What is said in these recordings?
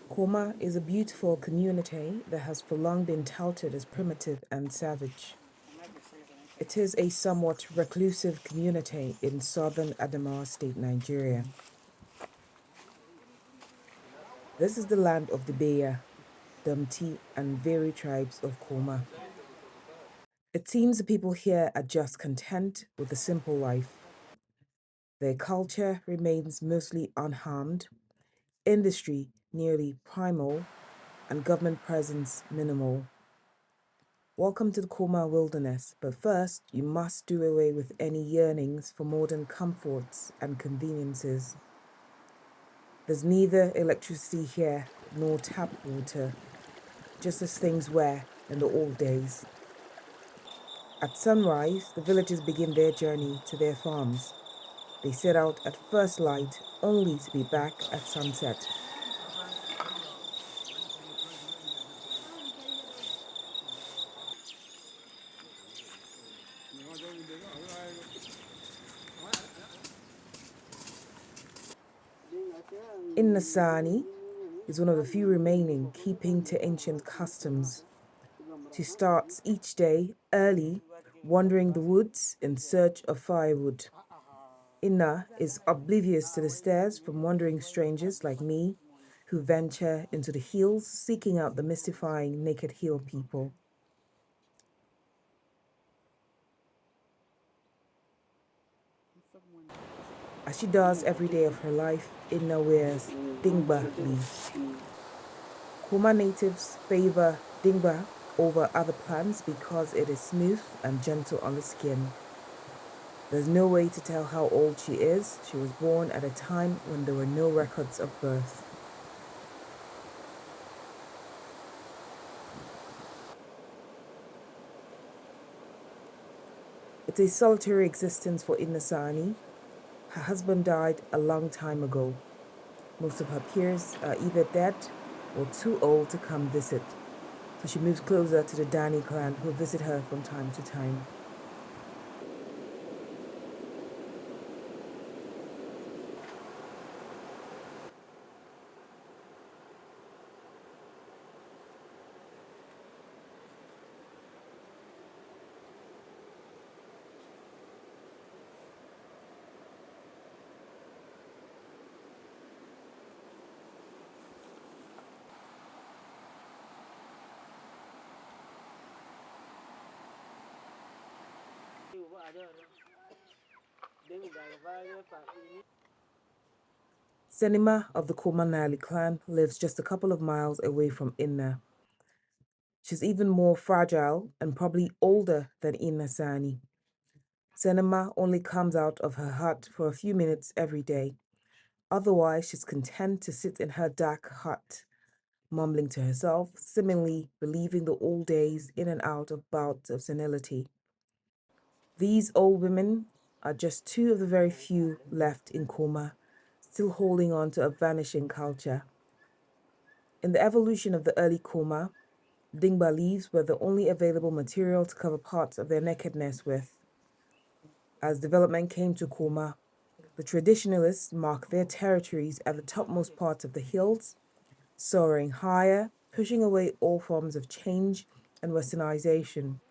Koma is a beautiful community that has for long been touted as primitive and savage. It is a somewhat reclusive community in southern Adamawa State, Nigeria. This is the land of the Beya, Dumti, and Veri tribes of Koma. It seems the people here are just content with a simple life. Their culture remains mostly unharmed, industry nearly primal, and government presence minimal. Welcome to the Koma wilderness, but first you must do away with any yearnings for modern comforts and conveniences. There's neither electricity here nor tap water, just as things were in the old days. At sunrise, the villagers begin their journey to their farms. They set out at first light, only to be back at sunset. Nasani is one of the few remaining keeping to ancient customs. She starts each day early, wandering the woods in search of firewood. Inna is oblivious to the stares from wandering strangers like me who venture into the hills seeking out the mystifying naked hill people. As she does every day of her life, Inna wears dingba leaves. Koma natives favor dingba over other plants because it is smooth and gentle on the skin. There's no way to tell how old she is. She was born at a time when there were no records of birth. It's a solitary existence for Inasani. Her husband died a long time ago. Most of her peers are either dead or too old to come visit, so she moves closer to the Dani clan who visit her from time to time. Senima of the Komanali clan lives just a couple of miles away from Inna. She's even more fragile and probably older than Inna Sani. Senima only comes out of her hut for a few minutes every day. Otherwise, she's content to sit in her dark hut, mumbling to herself, seemingly reliving the old days in and out of bouts of senility. These old women are just two of the very few left in Koma, still holding on to a vanishing culture. In the evolution of the early Koma, dingba leaves were the only available material to cover parts of their nakedness with. As development came to Koma, the traditionalists marked their territories at the topmost parts of the hills, soaring higher, pushing away all forms of change and westernization.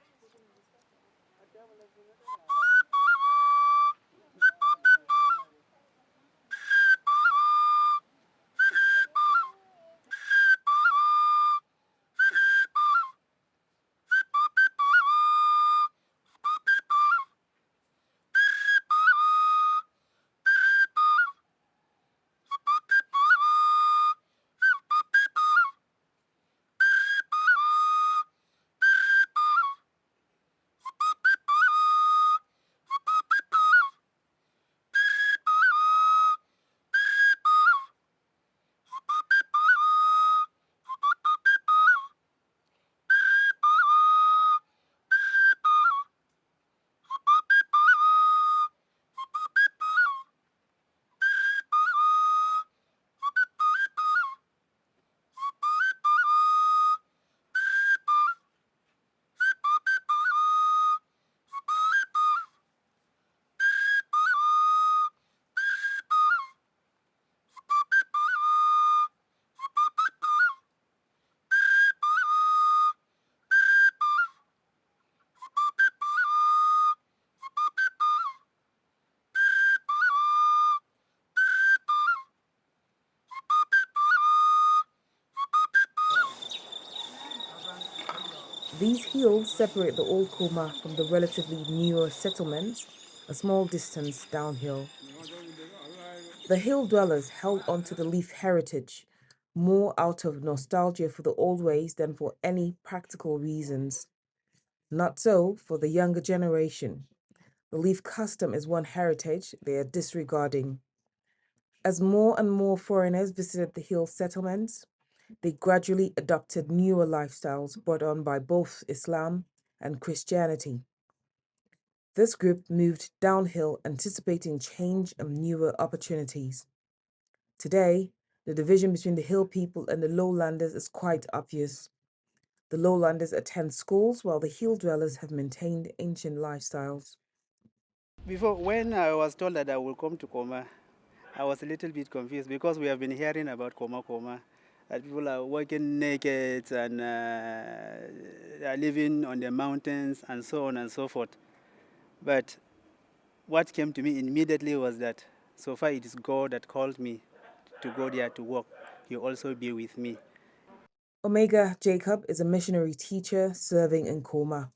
These hills separate the old Koma from the relatively newer settlements, a small distance downhill. The hill dwellers held onto the leaf heritage more out of nostalgia for the old ways than for any practical reasons. Not so for the younger generation. The leaf custom is one heritage they are disregarding. As more and more foreigners visited the hill settlements, they gradually adopted newer lifestyles brought on by both Islam and Christianity. This group moved downhill, anticipating change and newer opportunities. Today, the division between the hill people and the lowlanders is quite obvious. The lowlanders attend schools while the hill dwellers have maintained ancient lifestyles. Before, when I was told that I will come to Koma, I was a little bit confused because we have been hearing about Koma, that people are working naked and are living on the mountains and so on and so forth. But what came to me immediately was that so far it is God that called me to go there to work. He will also be with me. Omega Jacob is a missionary teacher serving in Koma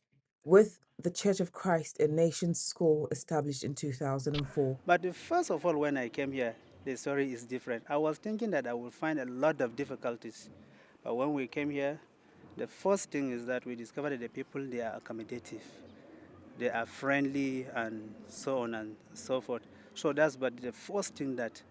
with the Church of Christ in Nations School established in 2004. But first of all, when I came here, the story is different. I was thinking that I would find a lot of difficulties. But when we came here, the first thing is that we discovered that the people, they are accommodative. They are friendly and so on and so forth. So that's but the first thing that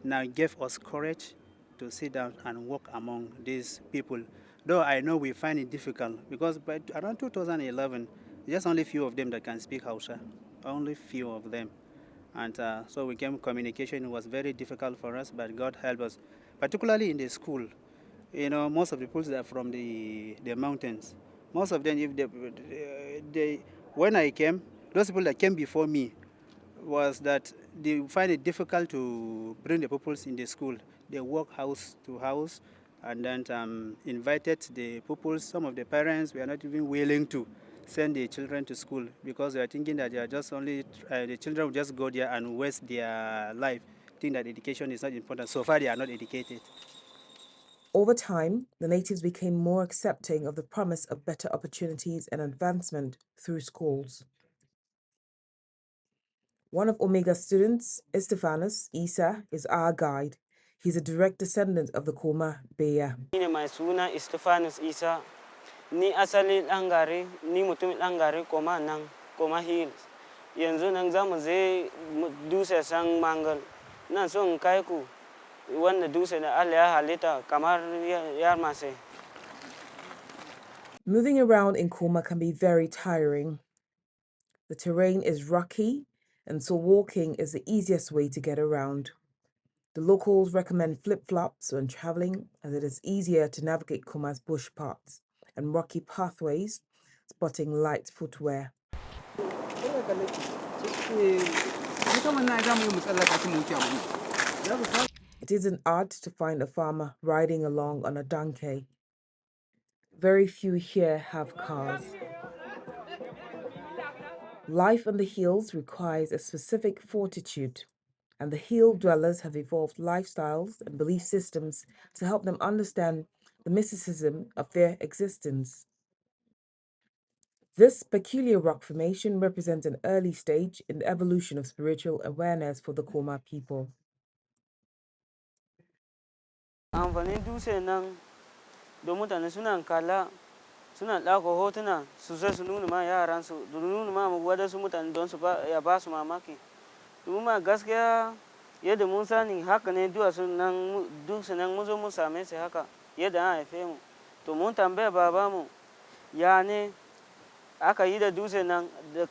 now gave us courage to sit down and work among these people. Though I know we find it difficult because by around 2011, just only few of them that can speak Hausa, only few of them. And so we came communication was very difficult for us, but God helped us, particularly in the school. You know, most of the people are from the mountains. Most of them, if they when I came, those people that came before me was that they find it difficult to bring the pupils in the school. They walk house to house and then invited the pupils. Some of the parents were not even willing to send their children to school because they are thinking that they are just only, the children will just go there and waste their life, think that education is not important. So far, they are not educated. Over time, the natives became more accepting of the promise of better opportunities and advancement through schools. One of Omega's students, Estefanus Isa, is our guide. He's a direct descendant of the Koma Beya. Mai suna Estefanus Isa, ni asali ɗan gari, ni mutumin ɗan gari Koma nan, Koma Hills. Yanzu nan za mu je dutse san Mangal. Nan so in kai ku wanda dutse da Allah ya halitta kamar yar mace. Moving around in Koma can be very tiring. The terrain is rocky, and so walking is the easiest way to get around. The locals recommend flip-flops when traveling, as it is easier to navigate Koma's bush paths and rocky pathways, spotting light footwear. It isn't odd to find a farmer riding along on a donkey. Very few here have cars. Life on the hills requires a specific fortitude, and the hill dwellers have evolved lifestyles and belief systems to help them understand the mysticism of their existence. This peculiar rock formation represents an early stage in the evolution of spiritual awareness for the Koma people. Amfanin dutse nan don mutane suna kalla suna ɗauko hotuna su sai su nuna ma yaransu su nuna ma wadansu mutane don su ya ba su mamaki. Kuma gaskiya yadda mun sani haka ne dutse nan mun zo mun same su haka yadda an haife mu. To mun tambaya babanmu ya ne aka yi da dutse nan da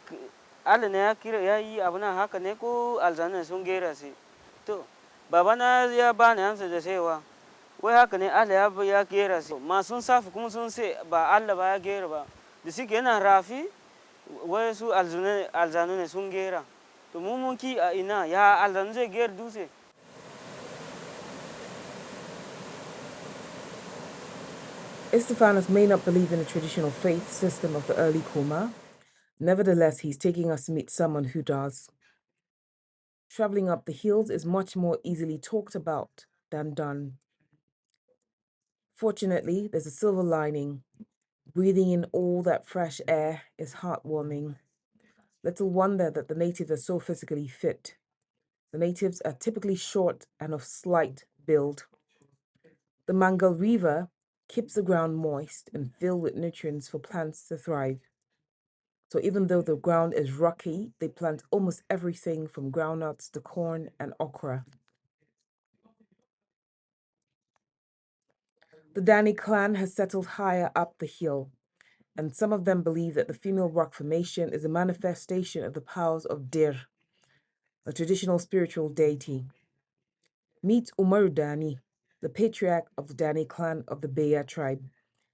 Allah ne ya yi abu nan haka ne ko aljanna sun gera shi. To babana ya bani amsa da cewa wai haka ne Allah ya gera shi. Masu safi kuma sun ce ba Allah ba ya gera ba. Da shi yana rafi wai su aljanu ne sun gera. To mu mun ki a ina ya aljanu zai gera dutse. Estefanus may not believe in the traditional faith system of the early Koma. Nevertheless, he's taking us to meet someone who does. Traveling up the hills is much more easily talked about than done. Fortunately, there's a silver lining. Breathing in all that fresh air is heartwarming. Little wonder that the natives are so physically fit. The natives are typically short and of slight build. The Mangal River keeps the ground moist and filled with nutrients for plants to thrive. So even though the ground is rocky, they plant almost everything from groundnuts to corn and okra. The Dani clan has settled higher up the hill, and some of them believe that the female rock formation is a manifestation of the powers of Dir, a traditional spiritual deity. Meet Umaru Dani, the patriarch of the Dani clan of the Beya tribe.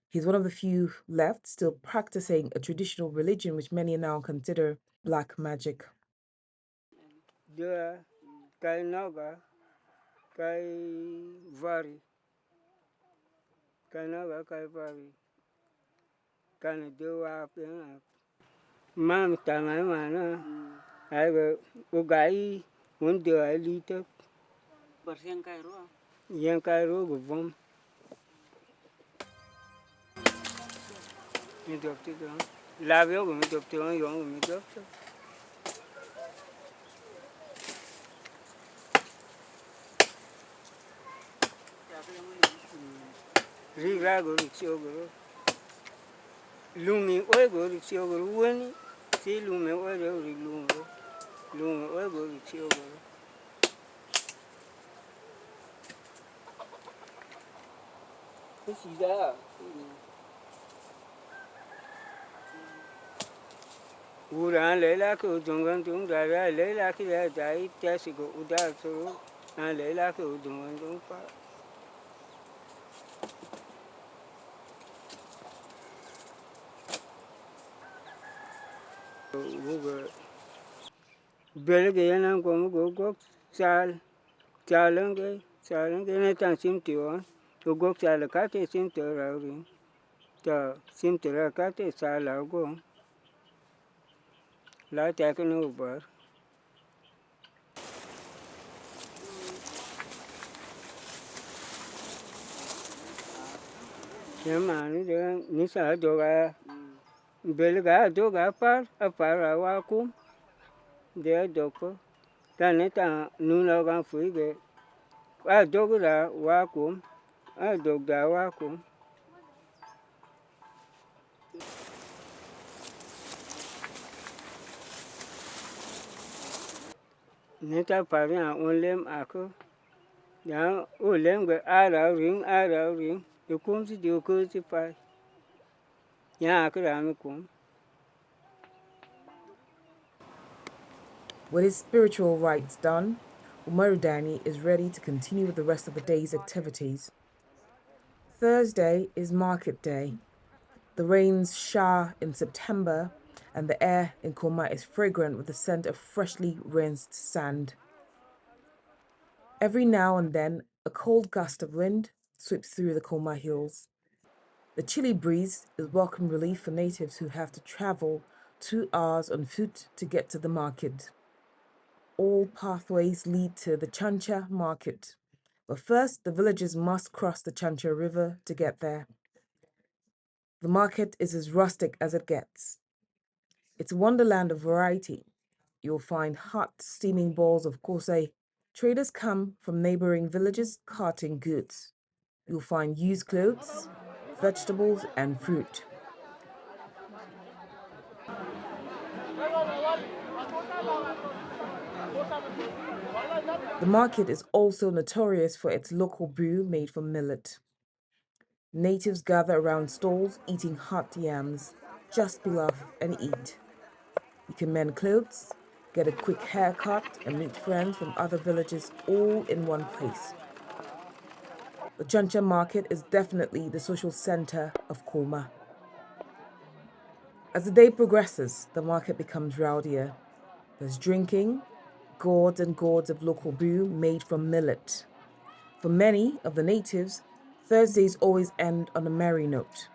He's one of the few left still practicing a traditional religion which many now consider black magic. Dua, kai naga, kai vari, kai naga, kai vari, kana dua pena. Mam tangai mana, ai go ugai, un dua lita, Bersihan Cairo. yang kai ro go vom. Mi dokti go. Lavio go mi dokti on yong go mi dokti. Riga go riksio go. Lumi oi go riksio go wani. Si lumi oi go lumi. Lumi oi go riksio go. Sida. Uran lela ko dungan dung dara lela ki da dai tasi go udar so an lela ko dungan dung pa ugo belge yana go go chalange ne tan sim tiwa go chala ka te sim to ra ri ta sim to ra ka te sala go la ta ko no bar yama ni de ni sa do ga belga do ga par a par wa kum de do ko ta ne ta nu na ga fu ge a do ga wa kum a do ga wa kum ne ta par ya on lem a ko ya o lem ge a ra ring e kum si de ko si pa ya ka ra mi kum. With his spiritual rites done, Umaru Dani is ready to continue with the rest of the day's activities. Thursday is market day. The rains shower in September, and the air in Koma is fragrant with the scent of freshly rinsed sand. Every now and then, a cold gust of wind sweeps through the Koma hills. The chilly breeze is welcome relief for natives who have to travel 2 hours on foot to get to the market. All pathways lead to the Chanchcha market, but first the villagers must cross the Chanchcha River to get there. The market is as rustic as it gets. It's a wonderland of variety. You'll find hot, steaming balls of kose. Traders come from neighboring villages carting goods. You'll find used clothes, vegetables, and fruit. The market is also notorious for its local brew made from millet. Natives gather around stalls eating hot yams, just beloved, and eat. You can mend clothes, get a quick haircut, and meet friends from other villages all in one place. The Chanchcha market is definitely the social center of Koma. As the day progresses, the market becomes rowdier. There's drinking, gourds and gourds of local brew made from millet. For many of the natives, Thursdays always end on a merry note.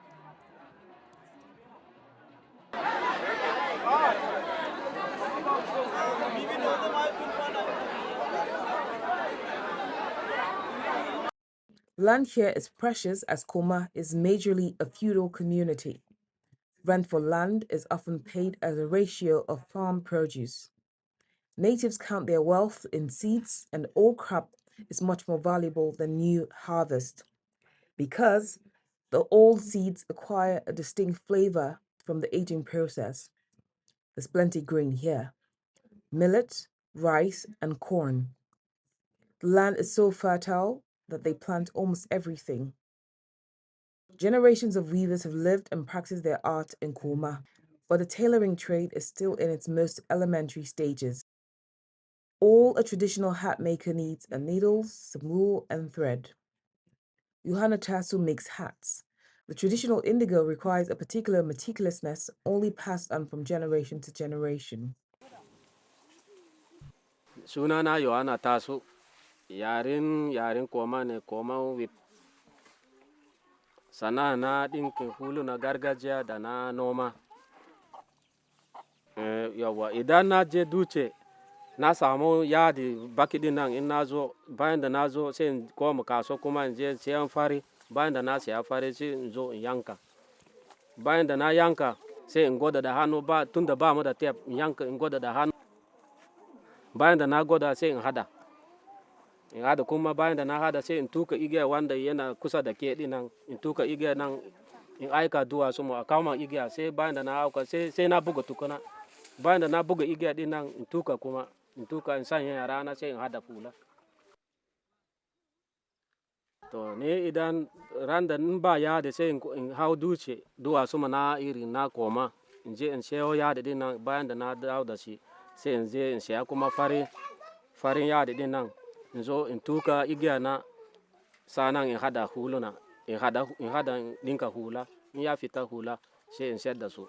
Land here is precious as Koma is majorly a feudal community. Rent for land is often paid as a ratio of farm produce. Natives count their wealth in seeds, and old crop is much more valuable than new harvest because the old seeds acquire a distinct flavor from the aging process. There's plenty growing here: millet, rice, and corn. The land is so fertile that they plant almost everything. Generations of weavers have lived and practiced their art in Koma, but the tailoring trade is still in its most elementary stages. All a traditional hat maker needs are needles, some wool, and thread. Yohana Tasu makes hats. The traditional indigo requires a particular meticulousness only passed on from generation to generation. Sunana Yohana Tasu, yaren Koma ne, Koma with sana'a na ɗinkin hulu na gargajiya da na noma. Yawa idan na je duce na samu yadi baki din nan in na zo, bayan da na zo sai in koma kaso kuma in je siyan fari, bayan da na siya fari sai in zo in yanka. Bayan da na yanka sai in gwada da hannu, ba tun da ba mu da tep, in yanka in gwada da hannu. Bayan da na gwada sai in hada kuma bayan da na hada sai in tuka igiya wanda yana kusa da ke din nan, in tuka igiya nan in aika duwatsu mu a kama igiya, sai bayan da na hauka sai na buga tukuna. Bayan da na buga igiya din nan in tuka kuma in sanya rana sai in hada fula. To ne idan ran da in ba yadi sai in hau duwatsu mu na iri na Koma, in je in sayo yadi din nan. Bayan da na dawo da shi sai in je in saya kuma farin yadi din nan, in zo in tuka igiya na sanan in hada huluna, in hada dinka hula, in ya fita hula sai in sayar da su.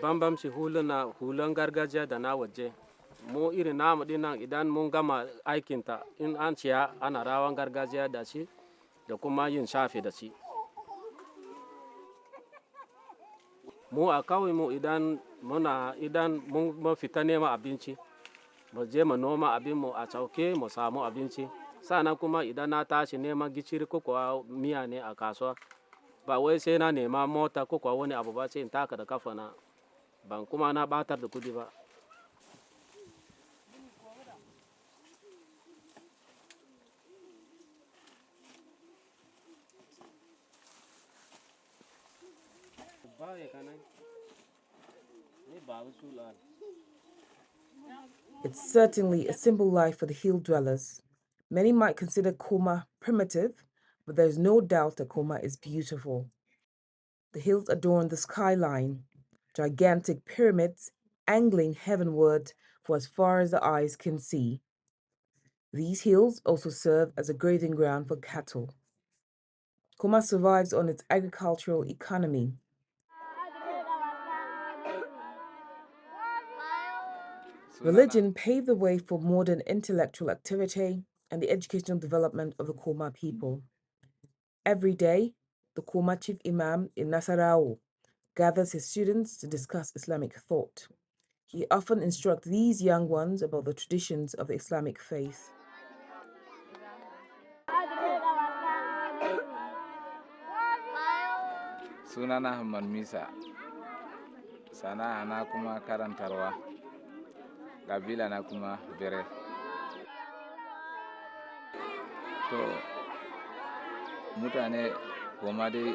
Bambamci hulan gargajiya da na waje, mu irin namu din nan idan mun gama aikinta in an ciya ana rawan gargajiya da shi da kuma yin shafe da shi. Mu a kawai mu idan mun fita nema abinci, mu je mu noma abin mu a sauke mu samu abinci. Sannan kuma idan na tashi neman giciri ko kuwa miya ne a kasuwa, ba wai sai na nema mota ko kuwa wani abu ba, sai in taka da kafa na, ban kuma na batar da kudi ba. It's certainly a simple life for the hill dwellers. Many might consider Koma primitive, but there's no doubt that Koma is beautiful. The hills adorn the skyline, gigantic pyramids angling heavenward for as far as the eyes can see. These hills also serve as a grazing ground for cattle. Koma survives on its agricultural economy. Religion paved the way for modern intellectual activity and the educational development of the Koma people. Every day, the Koma chief imam in Nasarawa gathers his students to discuss Islamic thought. He often instructs these young ones about the traditions of the Islamic faith. Sunana Ahmad Misa, sana'a na kuma karantarwa, kabila na kuma bere. To mutane Koma dai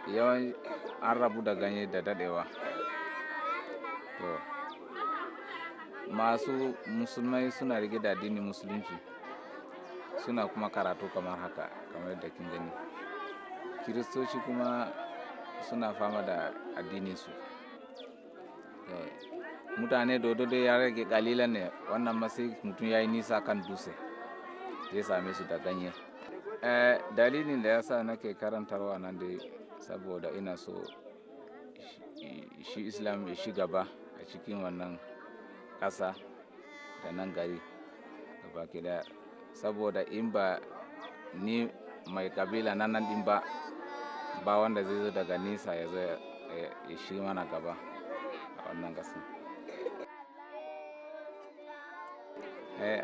yawan an rabu da ganye da dadewa. To masu musulmai suna rike da addinin musulunci, suna kuma karatu kamar haka, kamar yadda kin gani. Kiristoci kuma suna fama da addininsu. Mutane dodo dai ya rage kalilan ne, wannan masai mutum ya yi nisa kan dutse zai same su da ganye. Dalilin da ya sa nake karantarwa nan dai saboda ina so shi Islam ya shiga gaba a cikin wannan ƙasa da nan gari gaba ɗaya. Saboda in ba ni mai kabila nan din ba wanda zai zo daga nisa ya zo ya shi mana gaba a wannan ƙasa.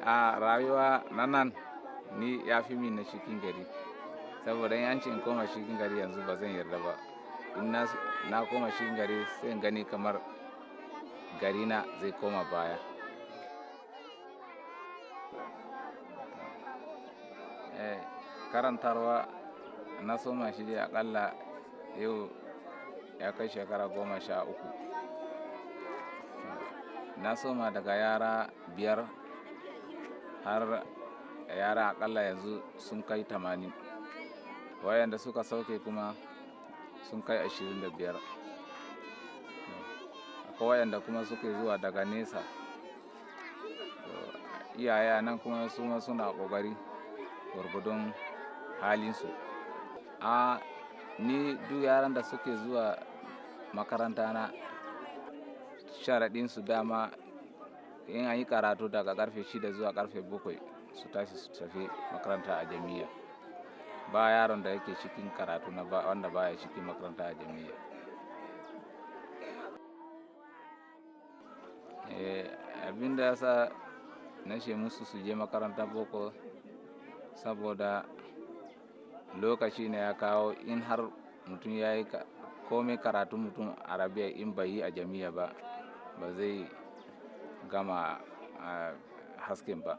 A rayuwa nan ni ya fi min na cikin gari saboda in an ce in koma cikin gari yanzu ba zan yarda ba. In na koma cikin gari sai in gani kamar gari na zai koma baya. Karantarwa na soma shi dai akalla yau ya kai shekara 13. Na soma daga yara 5 har yara akalla yanzu sun kai 80. Wayanda suka sauke kuma sun kai 25. Akwai wayanda kuma suke zuwa daga nesa. Iyaye nan kuma su ma suna ƙoƙari gwargwadon halinsu. Ni duk yaran da suke zuwa makaranta na sharaɗinsu dama in an yi karatu daga ƙarfe 6 zuwa ƙarfe 7 su tashi su tafi makaranta a jami'a. Ba yaron da yake cikin karatu na wanda baya cikin makaranta a jami'a. Abin da ya sa na ce musu su je makarantar boko saboda lokaci ne ya kawo in har mutum ya yi komai karatu mutum arabiya in bai yi a jami'a ba zai gama hasken ba.